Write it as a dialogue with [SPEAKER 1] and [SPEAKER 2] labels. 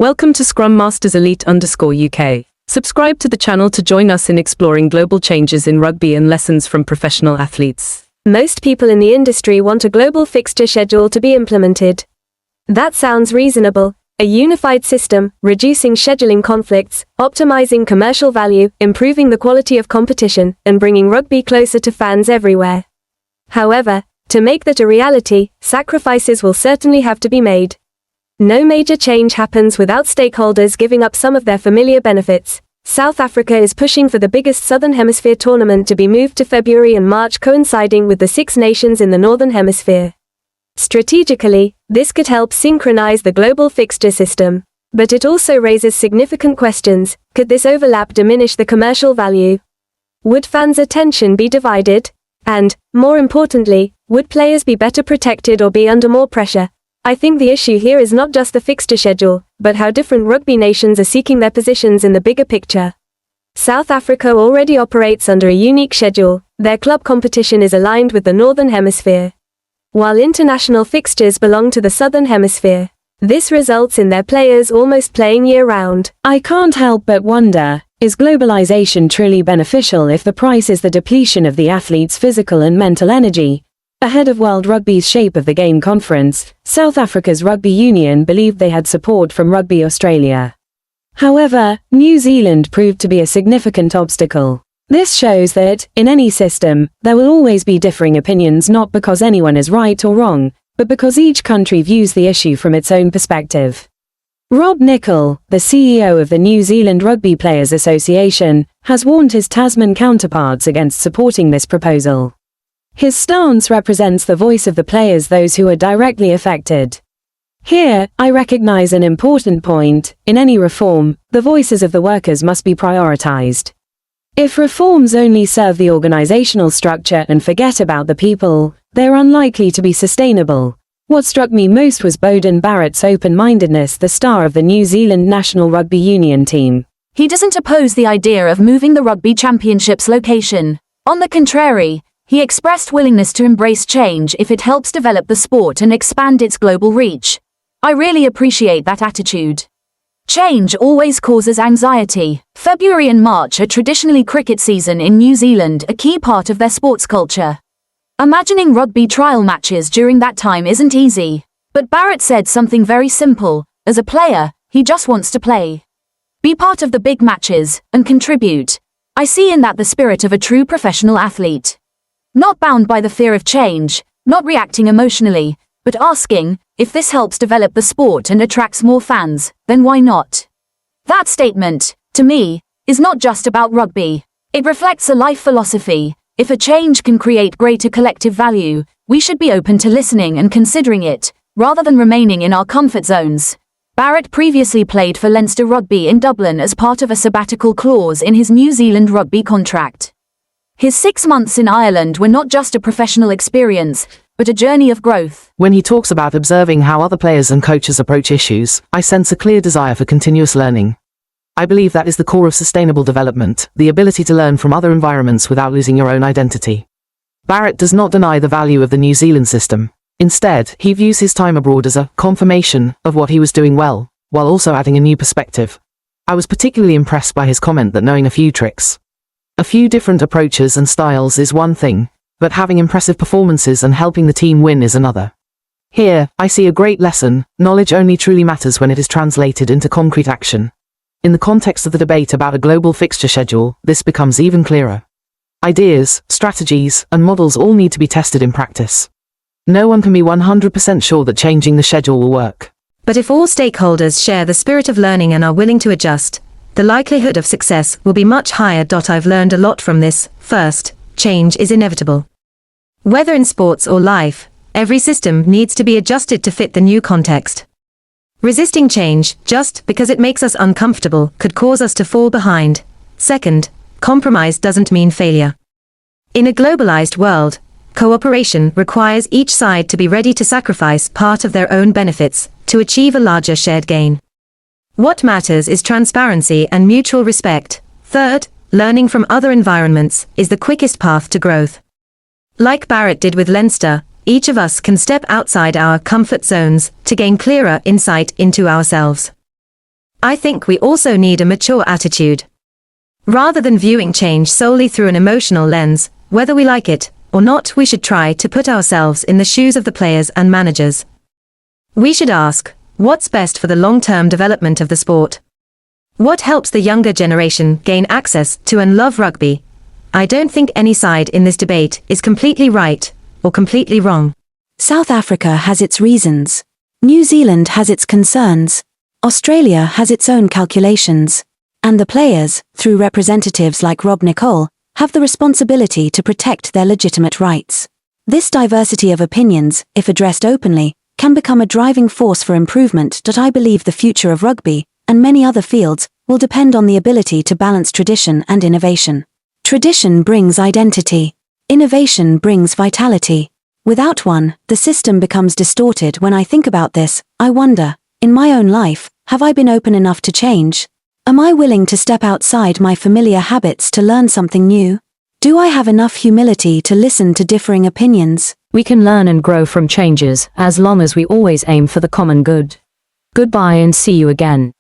[SPEAKER 1] Welcome to Scrum Masters Elite_UK. Subscribe to the channel to join us in exploring global changes in rugby and lessons from professional athletes.
[SPEAKER 2] Most people in the industry want a global fixture schedule to be implemented. That sounds reasonable. A unified system, reducing scheduling conflicts, optimizing commercial value, improving the quality of competition, and bringing rugby closer to fans everywhere. However, to make that a reality, sacrifices will certainly have to be made. No major change happens without stakeholders giving up some of their familiar benefits. South Africa is pushing for the biggest Southern Hemisphere tournament to be moved to February and March, coinciding with the 6 nations in the Northern Hemisphere. Strategically, this could help synchronize the global fixture system. But it also raises significant questions. Could this overlap diminish the commercial value? Would fans' attention be divided? And, more importantly, would players be better protected or be under more pressure? I think the issue here is not just the fixture schedule, but how different rugby nations are seeking their positions in the bigger picture. South Africa already operates under a unique schedule. Their club competition is aligned with the Northern Hemisphere, while international fixtures belong to the Southern Hemisphere. This results in their players almost playing year-round.
[SPEAKER 3] I can't help but wonder, is globalization truly beneficial if the price is the depletion of the athlete's physical and mental energy? Ahead of World Rugby's Shape of the Game conference, South Africa's rugby union believed they had support from Rugby Australia. However, New Zealand proved to be a significant obstacle. This shows that, in any system, there will always be differing opinions, not because anyone is right or wrong, but because each country views the issue from its own perspective. Rob Nichol, the CEO of the New Zealand Rugby Players Association, has warned his Tasman counterparts against supporting this proposal. His stance represents the voice of the players, those who are directly affected. Here, I recognize an important point. In any reform, the voices of the workers must be prioritized. If reforms only serve the organizational structure and forget about the people, they're unlikely to be sustainable. What struck me most was Beauden Barrett's open-mindedness, the star of the New Zealand National Rugby Union team.
[SPEAKER 4] He doesn't oppose the idea of moving the Rugby Championship's location. On the contrary, he expressed willingness to embrace change if it helps develop the sport and expand its global reach. I really appreciate that attitude. Change always causes anxiety. February and March are traditionally cricket season in New Zealand, a key part of their sports culture. Imagining rugby trial matches during that time isn't easy. But Barrett said something very simple. As a player, he just wants to play. Be part of the big matches, and contribute. I see in that the spirit of a true professional athlete. Not bound by the fear of change, not reacting emotionally, but asking, if this helps develop the sport and attracts more fans, then why not? That statement, to me, is not just about rugby. It reflects a life philosophy. If a change can create greater collective value, we should be open to listening and considering it, rather than remaining in our comfort zones. Barrett previously played for Leinster Rugby in Dublin as part of a sabbatical clause in his New Zealand rugby contract. His 6 months in Ireland were not just a professional experience, but a journey of growth.
[SPEAKER 5] When he talks about observing how other players and coaches approach issues, I sense a clear desire for continuous learning. I believe that is the core of sustainable development, the ability to learn from other environments without losing your own identity. Barrett does not deny the value of the New Zealand system. Instead, he views his time abroad as a confirmation of what he was doing well, while also adding a new perspective. I was particularly impressed by his comment that knowing a few tricks, a few different approaches and styles is one thing, but having impressive performances and helping the team win is another. Here, I see a great lesson. Knowledge only truly matters when it is translated into concrete action. In the context of the debate about a global fixture schedule, this becomes even clearer. Ideas, strategies, and models all need to be tested in practice. No one can be 100% sure that changing the schedule will work.
[SPEAKER 2] But if all stakeholders share the spirit of learning and are willing to adjust, the likelihood of success will be much higher. I've learned a lot from this. First, change is inevitable. Whether in sports or life, every system needs to be adjusted to fit the new context. Resisting change, just because it makes us uncomfortable, could cause us to fall behind. Second, compromise doesn't mean failure. In a globalized world, cooperation requires each side to be ready to sacrifice part of their own benefits to achieve a larger shared gain. What matters is transparency and mutual respect. Third, learning from other environments is the quickest path to growth. Like Barrett did with Leinster, each of us can step outside our comfort zones to gain clearer insight into ourselves.
[SPEAKER 6] I think we also need a mature attitude. Rather than viewing change solely through an emotional lens, whether we like it or not, we should try to put ourselves in the shoes of the players and managers. We should ask, what's best for the long-term development of the sport? What helps the younger generation gain access to and love rugby? I don't think any side in this debate is completely right or completely wrong.
[SPEAKER 7] South Africa has its reasons. New Zealand has its concerns. Australia has its own calculations. And the players, through representatives like Rob Nicol, have the responsibility to protect their legitimate rights. This diversity of opinions, if addressed openly, can become a driving force for improvement that I believe the future of rugby, and many other fields, will depend on the ability to balance tradition and innovation. Tradition brings identity. Innovation brings vitality. Without one, the system becomes distorted. When I think about this, I wonder, in my own life, have I been open enough to change? Am I willing to step outside my familiar habits to learn something new? Do I have enough humility to listen to differing opinions?
[SPEAKER 1] We can learn and grow from changes, as long as we always aim for the common good. Goodbye and see you again.